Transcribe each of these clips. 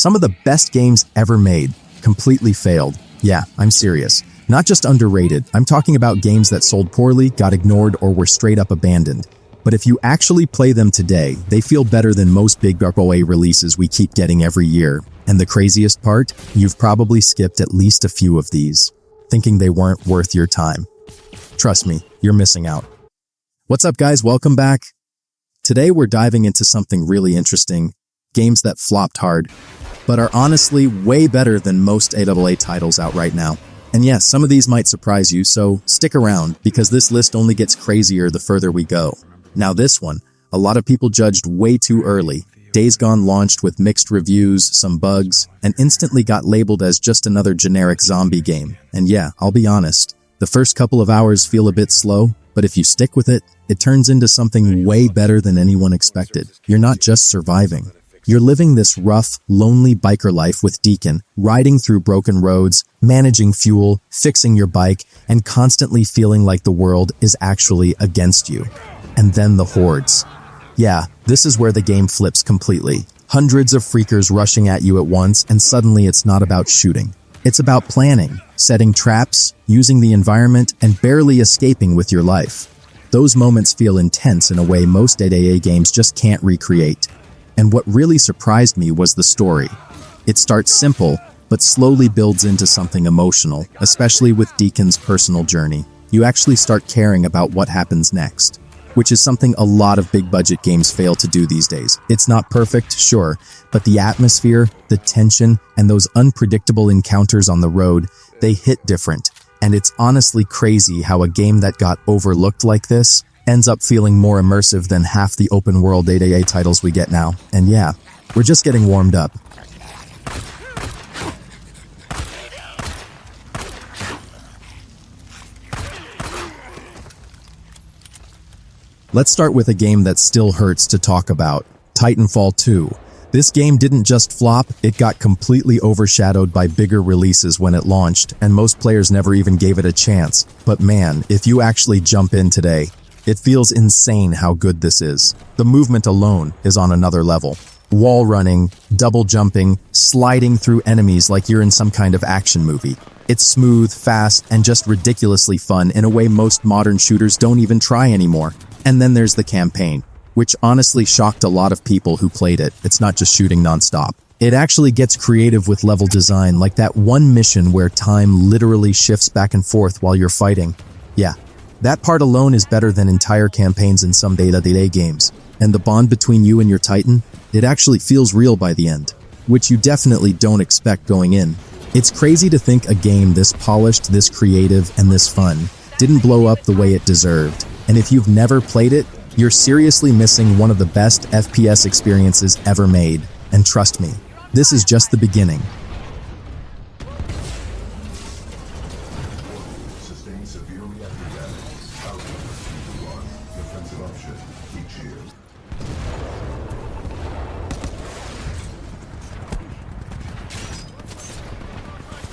Some of the best games ever made completely failed. Yeah, I'm serious. Not just underrated, I'm talking about games that sold poorly, got ignored, or were straight up abandoned. But if you actually play them today, they feel better than most big AAA releases we keep getting every year. And the craziest part? You've probably skipped at least a few of these, thinking they weren't worth your time. Trust me, you're missing out. What's up, guys? Welcome back. Today we're diving into something really interesting, games that flopped hard, but are honestly way better than most AAA titles out right now. And yes, some of these might surprise you, so stick around, because this list only gets crazier the further we go. Now this one, a lot of people judged way too early. Days Gone launched with mixed reviews, some bugs, and instantly got labeled as just another generic zombie game. And yeah, I'll be honest, the first couple of hours feel a bit slow, but if you stick with it, it turns into something way better than anyone expected. You're not just surviving. You're living this rough, lonely biker life with Deacon, riding through broken roads, managing fuel, fixing your bike, and constantly feeling like the world is actually against you. And then the hordes. Yeah, this is where the game flips completely. Hundreds of freakers rushing at you at once, and suddenly it's not about shooting. It's about planning, setting traps, using the environment, and barely escaping with your life. Those moments feel intense in a way most AAA games just can't recreate. And what really surprised me was the story. It starts simple, but slowly builds into something emotional, especially with Deacon's personal journey. You actually start caring about what happens next, which is something a lot of big-budget games fail to do these days. It's not perfect, sure, but the atmosphere, the tension, and those unpredictable encounters on the road, they hit different. And it's honestly crazy how a game that got overlooked like this ends up feeling more immersive than half the open-world AAA titles we get now. And yeah, we're just getting warmed up. Let's start with a game that still hurts to talk about, Titanfall 2. This game didn't just flop, it got completely overshadowed by bigger releases when it launched, and most players never even gave it a chance. But man, if you actually jump in today, it feels insane how good this is. The movement alone is on another level. Wall running, double jumping, sliding through enemies like you're in some kind of action movie. It's smooth, fast, and just ridiculously fun in a way most modern shooters don't even try anymore. And then there's the campaign, which honestly shocked a lot of people who played it. It's not just shooting nonstop. It actually gets creative with level design, like that one mission where time literally shifts back and forth while you're fighting. Yeah, that part alone is better than entire campaigns in some AAA games. And the bond between you and your Titan, it actually feels real by the end, which you definitely don't expect going in. It's crazy to think a game this polished, this creative, and this fun didn't blow up the way it deserved. And if you've never played it, you're seriously missing one of the best FPS experiences ever made. And trust me, this is just the beginning.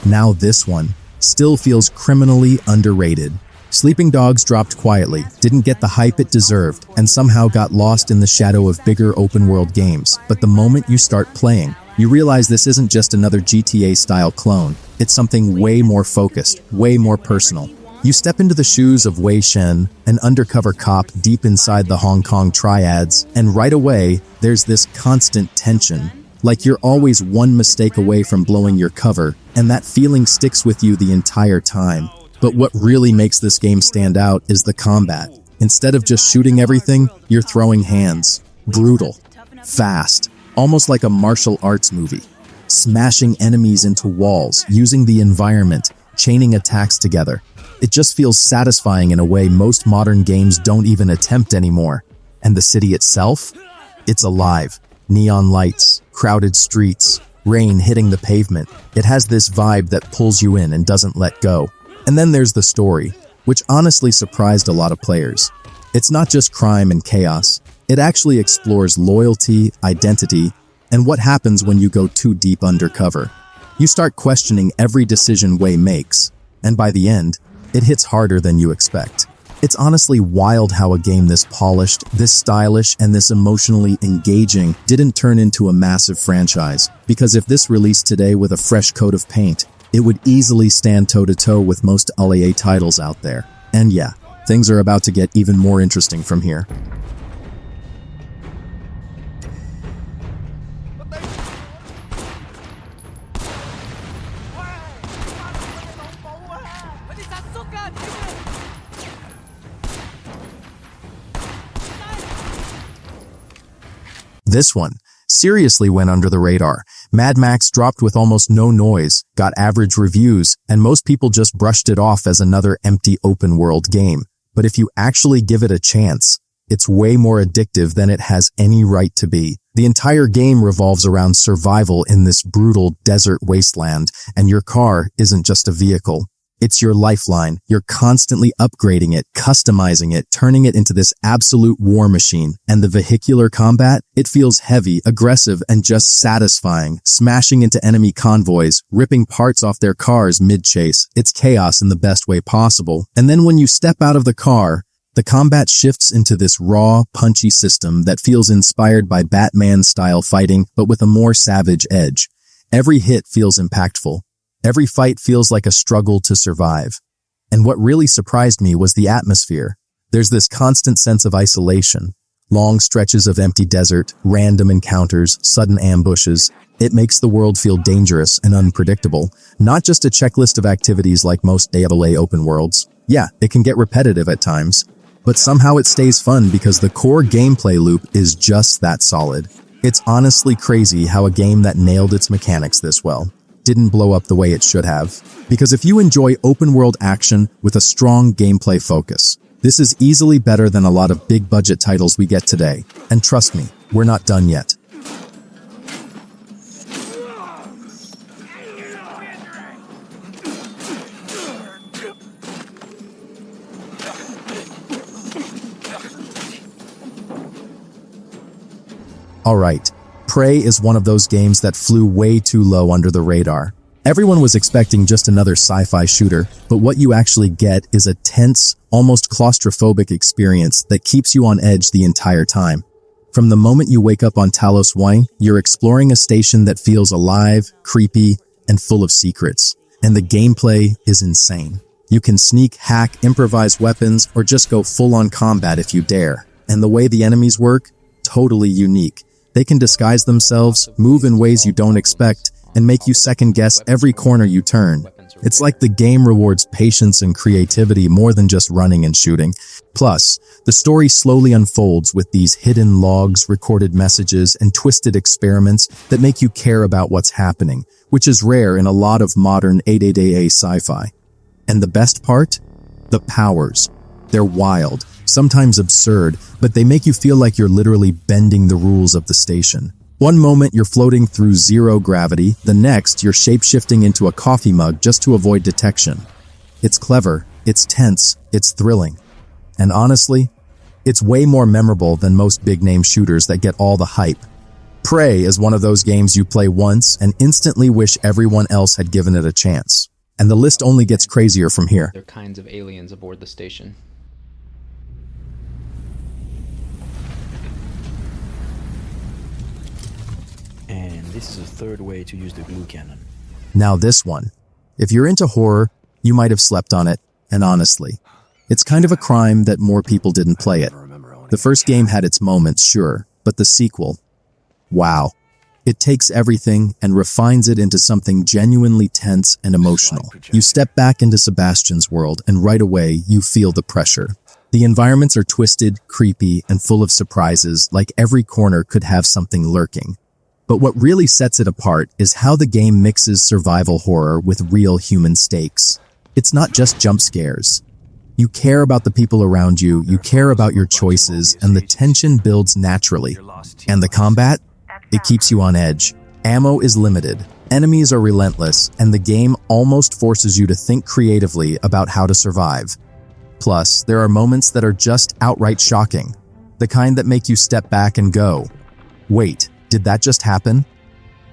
Now this one still feels criminally underrated. Sleeping Dogs dropped quietly, didn't get the hype it deserved, and somehow got lost in the shadow of bigger open-world games. But the moment you start playing, you realize this isn't just another GTA-style clone. It's something way more focused, way more personal. You step into the shoes of Wei Shen, an undercover cop deep inside the Hong Kong triads, and right away, there's this constant tension. Like you're always one mistake away from blowing your cover, and that feeling sticks with you the entire time. But what really makes this game stand out is the combat. Instead of just shooting everything, you're throwing hands. Brutal. Fast. Almost like a martial arts movie. Smashing enemies into walls, using the environment, chaining attacks together. It just feels satisfying in a way most modern games don't even attempt anymore. And the city itself? It's alive. Neon lights, crowded streets, rain hitting the pavement. It has this vibe that pulls you in and doesn't let go. And then there's the story, which honestly surprised a lot of players. It's not just crime and chaos. It actually explores loyalty, identity, and what happens when you go too deep undercover. You start questioning every decision Wei makes, and by the end, it hits harder than you expect. It's honestly wild how a game this polished, this stylish, and this emotionally engaging didn't turn into a massive franchise. Because if this released today with a fresh coat of paint, it would easily stand toe-to-toe with most AAA titles out there. And yeah, things are about to get even more interesting from here. This one seriously went under the radar. Mad Max dropped with almost no noise, got average reviews, and most people just brushed it off as another empty open-world game. But if you actually give it a chance, it's way more addictive than it has any right to be. The entire game revolves around survival in this brutal desert wasteland, and your car isn't just a vehicle. It's your lifeline. You're constantly upgrading it, customizing it, turning it into this absolute war machine. And the vehicular combat? It feels heavy, aggressive, and just satisfying. Smashing into enemy convoys, ripping parts off their cars mid-chase. It's chaos in the best way possible. And then when you step out of the car, the combat shifts into this raw, punchy system that feels inspired by Batman-style fighting, but with a more savage edge. Every hit feels impactful. Every fight feels like a struggle to survive. And what really surprised me was the atmosphere. There's this constant sense of isolation. Long stretches of empty desert, random encounters, sudden ambushes. It makes the world feel dangerous and unpredictable, not just a checklist of activities like most AAA open worlds. Yeah, it can get repetitive at times, but somehow it stays fun because the core gameplay loop is just that solid. It's honestly crazy how a game that nailed its mechanics this well didn't blow up the way it should have. Because if you enjoy open-world action with a strong gameplay focus, this is easily better than a lot of big-budget titles we get today. And trust me, we're not done yet. Alright. Prey is one of those games that flew way too low under the radar. Everyone was expecting just another sci-fi shooter, but what you actually get is a tense, almost claustrophobic experience that keeps you on edge the entire time. From the moment you wake up on Talos 1, you're exploring a station that feels alive, creepy, and full of secrets. And the gameplay is insane. You can sneak, hack, improvise weapons, or just go full-on combat if you dare. And the way the enemies work? Totally unique. They can disguise themselves, move in ways you don't expect, and make you second-guess every corner you turn. It's like the game rewards patience and creativity more than just running and shooting. Plus, the story slowly unfolds with these hidden logs, recorded messages, and twisted experiments that make you care about what's happening, which is rare in a lot of modern AAA sci-fi. And the best part? The powers. They're wild, sometimes absurd, but they make you feel like you're literally bending the rules of the station. One moment you're floating through zero gravity, the next you're shape-shifting into a coffee mug just to avoid detection. It's clever, it's tense, it's thrilling. And honestly, it's way more memorable than most big-name shooters that get all the hype. Prey is one of those games you play once and instantly wish everyone else had given it a chance. And the list only gets crazier from here. There are kinds of aliens aboard the station. And this is a third way to use the glue cannon. Now this one. If you're into horror, you might have slept on it, and honestly, it's kind of a crime that more people didn't play it. The first game had its moments, sure, but the sequel, wow. It takes everything and refines it into something genuinely tense and emotional. You step back into Sebastian's world, and right away, you feel the pressure. The environments are twisted, creepy, and full of surprises, like every corner could have something lurking. But what really sets it apart is how the game mixes survival horror with real human stakes. It's not just jump scares. You care about the people around you, you care about your choices, and the tension builds naturally. And the combat? It keeps you on edge. Ammo is limited, enemies are relentless, and the game almost forces you to think creatively about how to survive. Plus, there are moments that are just outright shocking. The kind that make you step back and go, "Wait, did that just happen?"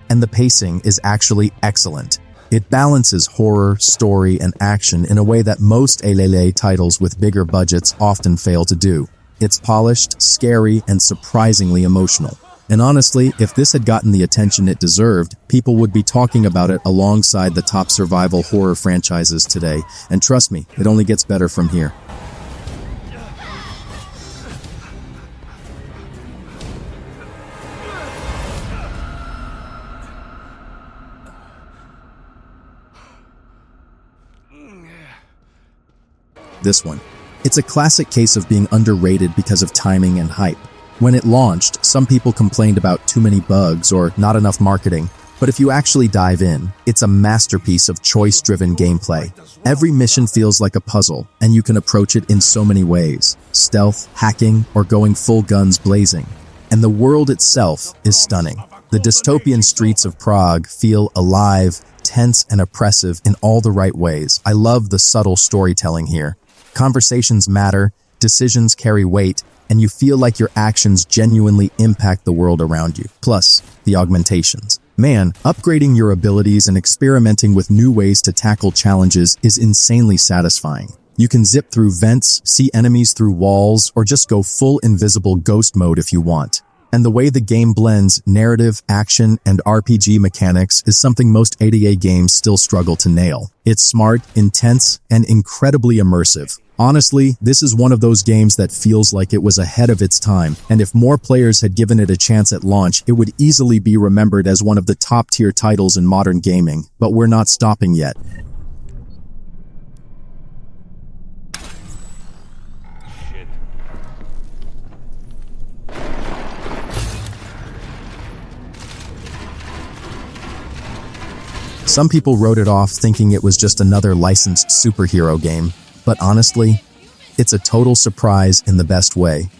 And the pacing is actually excellent. It balances horror, story, and action in a way that most AAA titles with bigger budgets often fail to do. It's polished, scary, and surprisingly emotional. And honestly, if this had gotten the attention it deserved, people would be talking about it alongside the top survival horror franchises today. And trust me, it only gets better from here. This one. It's a classic case of being underrated because of timing and hype. When it launched, some people complained about too many bugs or not enough marketing, but if you actually dive in, it's a masterpiece of choice-driven gameplay. Every mission feels like a puzzle, and you can approach it in so many ways: stealth, hacking, or going full guns blazing. And the world itself is stunning. The dystopian streets of Prague feel alive, tense, and oppressive in all the right ways. I love the subtle storytelling here. Conversations matter, decisions carry weight, and you feel like your actions genuinely impact the world around you. Plus, the augmentations. Man, upgrading your abilities and experimenting with new ways to tackle challenges is insanely satisfying. You can zip through vents, see enemies through walls, or just go full invisible ghost mode if you want. And the way the game blends narrative, action, and RPG mechanics is something most AAA games still struggle to nail. It's smart, intense, and incredibly immersive. Honestly, this is one of those games that feels like it was ahead of its time, and if more players had given it a chance at launch, it would easily be remembered as one of the top-tier titles in modern gaming. But we're not stopping yet. Some people wrote it off thinking it was just another licensed superhero game, but honestly, it's a total surprise in the best way.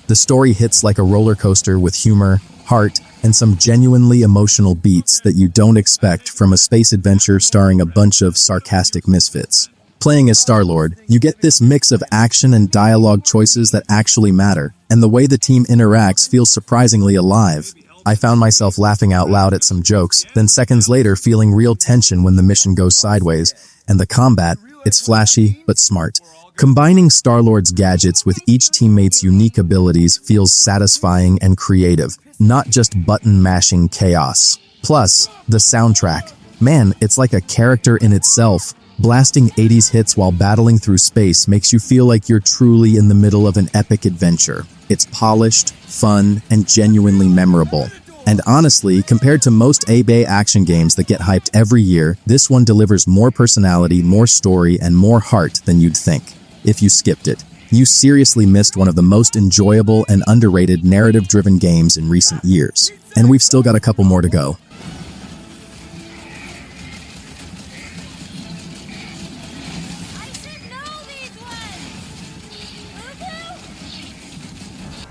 The story hits like a roller coaster with humor, heart, and some genuinely emotional beats that you don't expect from a space adventure starring a bunch of sarcastic misfits. Playing as Star-Lord, you get this mix of action and dialogue choices that actually matter, and the way the team interacts feels surprisingly alive. I found myself laughing out loud at some jokes, then seconds later feeling real tension when the mission goes sideways. And the combat, it's flashy but smart. Combining Star-Lord's gadgets with each teammate's unique abilities feels satisfying and creative, not just button-mashing chaos. Plus, the soundtrack. Man, it's like a character in itself. Blasting 80s hits while battling through space makes you feel like you're truly in the middle of an epic adventure. It's polished, fun, and genuinely memorable. And honestly, compared to most AAA action games that get hyped every year, this one delivers more personality, more story, and more heart than you'd think. If you skipped it, you seriously missed one of the most enjoyable and underrated narrative-driven games in recent years. And we've still got a couple more to go.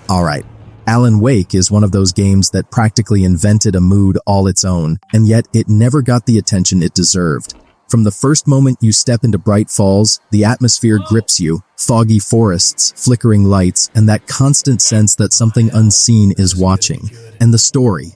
Alright, Alan Wake is one of those games that practically invented a mood all its own, and yet it never got the attention it deserved. From the first moment you step into Bright Falls, the atmosphere grips you: foggy forests, flickering lights, and that constant sense that something unseen is watching. And the story.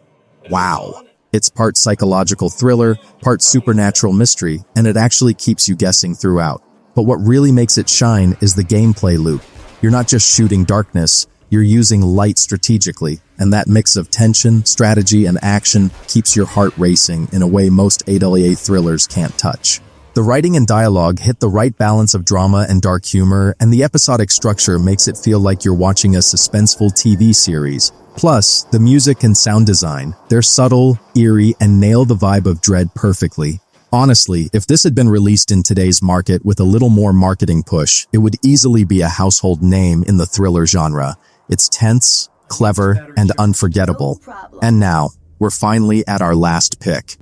Wow. It's part psychological thriller, part supernatural mystery, and it actually keeps you guessing throughout. But what really makes it shine is the gameplay loop. You're not just shooting darkness, you're using light strategically, and that mix of tension, strategy, and action keeps your heart racing in a way most AAA thrillers can't touch. The writing and dialogue hit the right balance of drama and dark humor, and the episodic structure makes it feel like you're watching a suspenseful TV series. Plus, the music and sound design, they're subtle, eerie, and nail the vibe of dread perfectly. Honestly, if this had been released in today's market with a little more marketing push, it would easily be a household name in the thriller genre. It's tense, clever, and unforgettable. And now, we're finally at our last pick.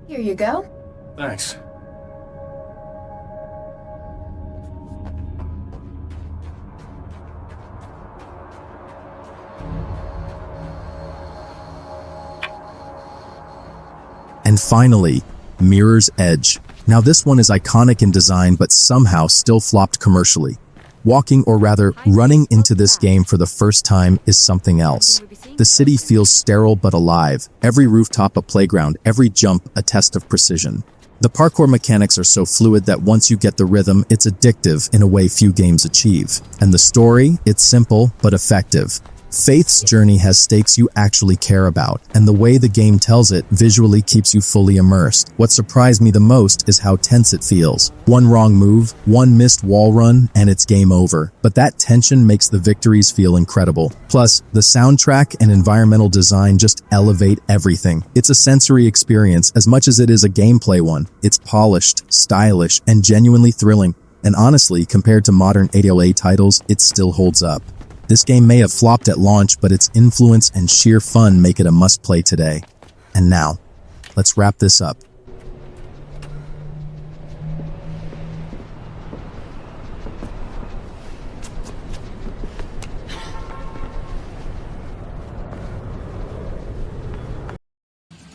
Here you go. Thanks. And finally, Mirror's Edge. Now this one is iconic in design but somehow still flopped commercially. Walking, or rather, running into this game for the first time is something else. The city feels sterile but alive, every rooftop a playground, every jump a test of precision. The parkour mechanics are so fluid that once you get the rhythm, it's addictive in a way few games achieve. And the story, it's simple but effective. Faith's journey has stakes you actually care about, and the way the game tells it visually keeps you fully immersed. What surprised me the most is how tense it feels. One wrong move, one missed wall run, and it's game over. But that tension makes the victories feel incredible. Plus, the soundtrack and environmental design just elevate everything. It's a sensory experience as much as it is a gameplay one. It's polished, stylish, and genuinely thrilling. And honestly, compared to modern AAA titles, it still holds up. This game may have flopped at launch, but its influence and sheer fun make it a must-play today. And now, let's wrap this up.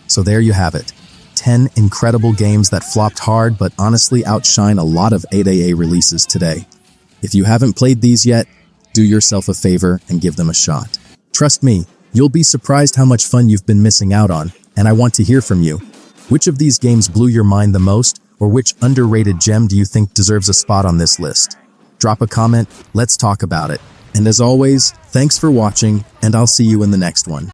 So there you have it. 10 incredible games that flopped hard but honestly outshine a lot of AAA releases today. If you haven't played these yet, do yourself a favor and give them a shot. Trust me, you'll be surprised how much fun you've been missing out on, and I want to hear from you. Which of these games blew your mind the most, or which underrated gem do you think deserves a spot on this list? Drop a comment, let's talk about it. And as always, thanks for watching, and I'll see you in the next one.